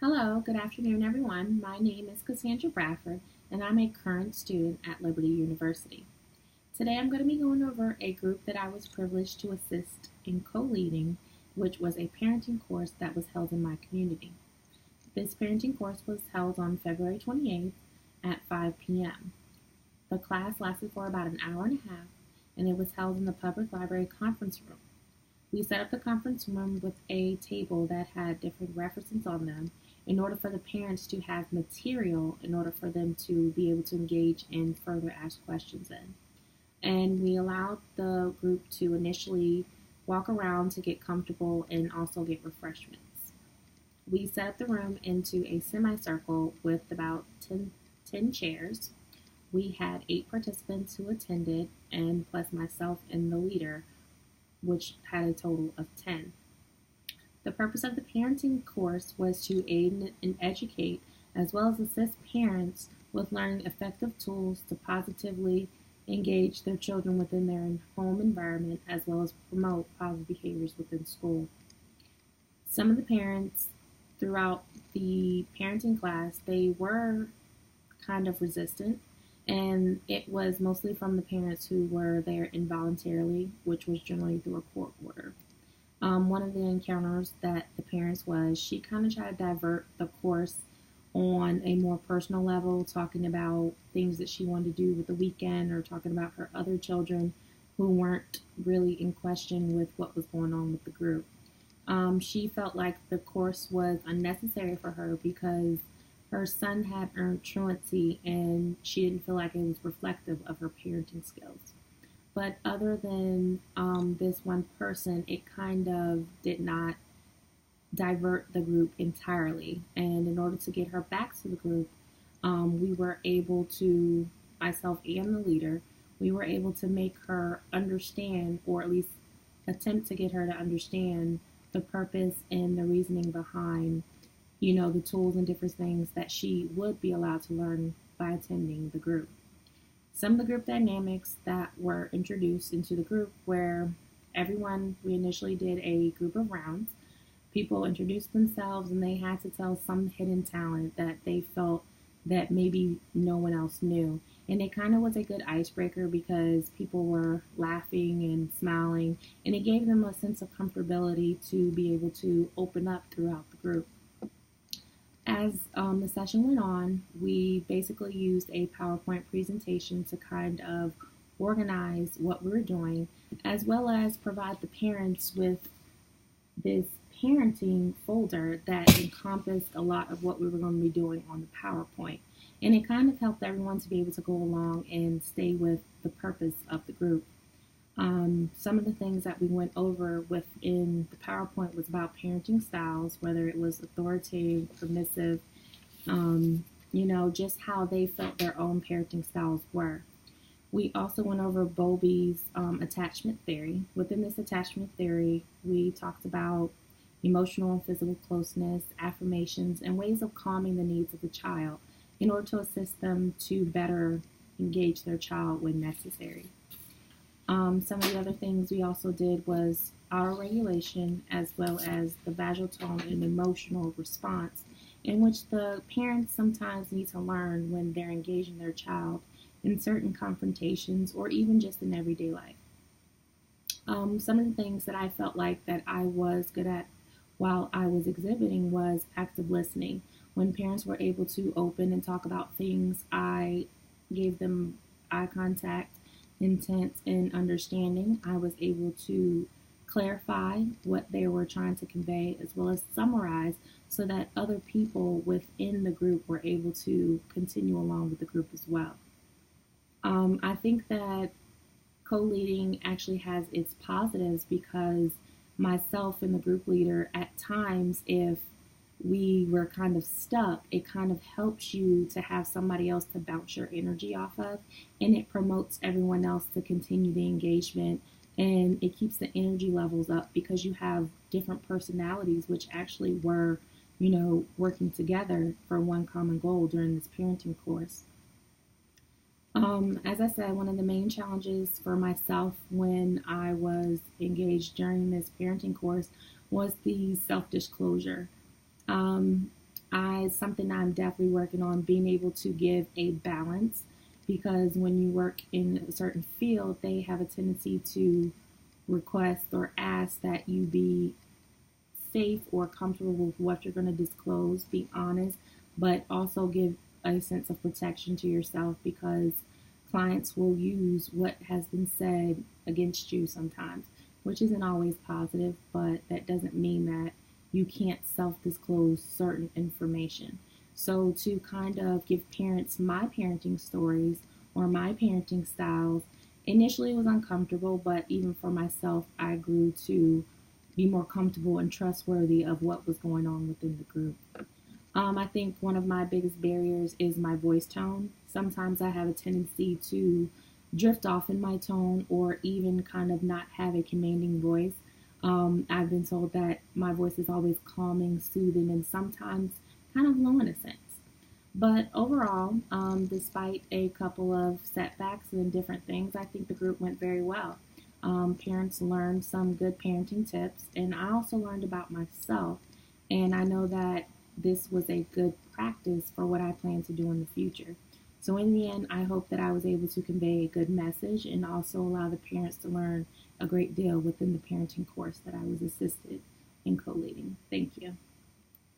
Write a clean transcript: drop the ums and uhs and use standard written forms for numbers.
Hello, good afternoon, everyone. My name is Cassandra Bradford, and I'm a current student at Liberty University. Today, I'm going to be going over a group that I was privileged to assist in co-leading, which was a parenting course that was held in my community. This parenting course was held on February 28th at 5 p.m. The class lasted for about an hour and a half, and it was held in the public library conference room. We set up the conference room with a table that had different references on them in order for the parents to have material in order for them to be able to engage and further ask questions in. And we allowed the group to initially walk around to get comfortable and also get refreshments. We set up the room into a semicircle with about 10 chairs. We had 8 participants who attended, and plus myself and the leader, which had a total of 10. The purpose of the parenting course was to aid and educate, as well as assist parents with learning effective tools to positively engage their children within their home environment, as well as promote positive behaviors within school. Some of the parents throughout the parenting class, they were kind of resistant, and it was mostly from the parents who were there involuntarily, which was generally through a court order. One of the encounters that the parents was, she kind of tried to divert the course on a more personal level, talking about things that she wanted to do with the weekend or talking about her other children who weren't really in question with what was going on with the group. She felt like the course was unnecessary for her because her son had earned truancy and she didn't feel like it was reflective of her parenting skills. But other than this one person, it kind of did not divert the group entirely. And in order to get her back to the group, we were able to, myself and the leader, we were able to make her understand, or at least attempt to get her to understand the purpose and the reasoning behind, the tools and different things that she would be allowed to learn by attending the group. Some of the group dynamics that were introduced into the group where we initially did a group of rounds. People introduced themselves and they had to tell some hidden talent that they felt that maybe no one else knew. And it kind of was a good icebreaker because people were laughing and smiling, and it gave them a sense of comfortability to be able to open up throughout the group. As the session went on, we basically used a PowerPoint presentation to kind of organize what we were doing, as well as provide the parents with this parenting folder that encompassed a lot of what we were going to be doing on the PowerPoint. And it kind of helped everyone to be able to go along and stay with the purpose of the group. Some of the things that we went over within the PowerPoint was about parenting styles, whether it was authoritative, permissive, just how they felt their own parenting styles were. We also went over Bowlby's attachment theory. Within this attachment theory, we talked about emotional and physical closeness, affirmations, and ways of calming the needs of the child in order to assist them to better engage their child when necessary. Some of the other things we also did was auto-regulation, as well as the vagal tone and emotional response, in which the parents sometimes need to learn when they're engaging their child in certain confrontations or even just in everyday life. Some of the things that I felt like that I was good at while I was exhibiting was active listening. When parents were able to open and talk about things, I gave them eye contact, intent, and understanding. I was able to clarify what they were trying to convey, as well as summarize so that other people within the group were able to continue along with the group as well. I think that co-leading actually has its positives because myself and the group leader, at times, if we were kind of stuck, it kind of helps you to have somebody else to bounce your energy off of, and it promotes everyone else to continue the engagement, and it keeps the energy levels up because you have different personalities which actually were, working together for one common goal during this parenting course. As I said, one of the main challenges for myself when I was engaged during this parenting course was the self-disclosure. Something I'm definitely working on, being able to give a balance, because when you work in a certain field, they have a tendency to request or ask that you be safe or comfortable with what you're going to disclose, be honest, but also give a sense of protection to yourself, because clients will use what has been said against you sometimes, which isn't always positive, but that doesn't mean that you can't self disclose certain information. So, to kind of give parents my parenting stories or my parenting styles, initially it was uncomfortable, but even for myself, I grew to be more comfortable and trustworthy of what was going on within the group. I think one of my biggest barriers is my voice tone. Sometimes I have a tendency to drift off in my tone or even kind of not have a commanding voice. I've been told that my voice is always calming, soothing, and sometimes kind of low in a sense. But overall, despite a couple of setbacks and different things, I think the group went very well. Parents learned some good parenting tips, and I also learned about myself. And I know that this was a good practice for what I plan to do in the future. So, in the end, I hope that I was able to convey a good message and also allow the parents to learn a great deal within the parenting course that I was assisted in co leading. Thank you.